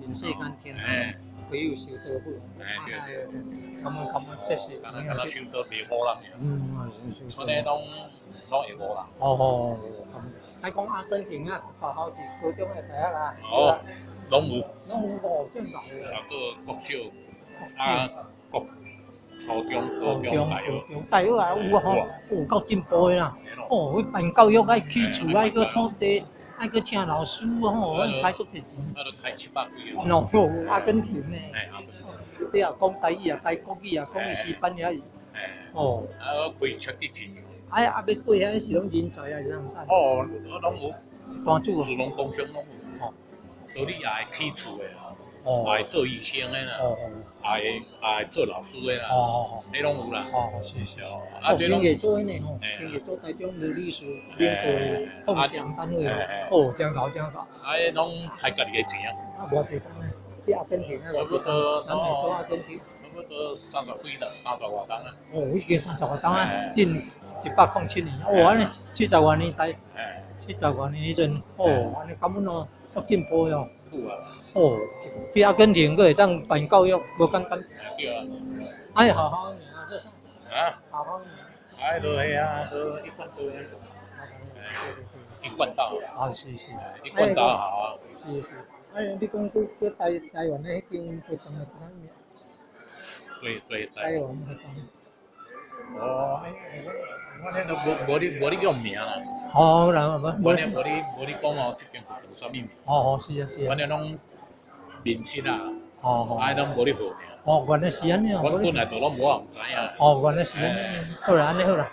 真世间天下唯有修道不容。感恩，谢谢。敢若修道袂无人，村里拢会无人。哦，还讲阿根廷啊，学校是高中的第一啊。哦，拢有。拢有哦，正大的。啊，个国小，国初中、高中、大学啊有吼，有够进步的啦。哦，迄办教育爱起厝，爱个土地，爱个请老师吼，开足侪钱。啊，都开700几个。喏，阿根廷呢？阿根廷。你也讲台语啊，台国语啊，讲西班牙语。哦。啊，开出地钱。哎，啊，要过遐是拢人才啊，是啷个？哦，拢有。单主自农工商拢有。哦。到你也会起厝的啦。哦。也会做医生的啦。哦。也会做老师的啦。哦。迄拢有啦。哦，是是。啊，这拢。做呢吼，做台中的律师，领导奉献单位哦，真好真好。啊，迄拢开家己的钱啊。啊，偌济工啊？去阿根廷啊？差不多。咱来做阿根廷。差不多30几啦，30外工啊。哦，已经30外工啊，近107年。哦，安尼70外年代。70外年迄阵，哦，安尼感恩哦，足进步哟。有啊。哦，去阿根廷，佫会当办教育，无简单。对啊。哎，好好念啊，这啥？啊？好好念。哎，都系啊，都一贯多。一贯道。啊，是。一贯道好啊。是。哎，你讲去台湾的迄间活动是啥名？对。台湾活动。哦，我咧都无你用名啦。哦，然后我咧无你讲哦，这间活动啥物名？哦，是啊。我咧拢面试啊。哦。哎，拢无你报名。哦，原来是安尼哦。我本来就拢无知影。哦，原来是安尼。好啦，安尼好啦。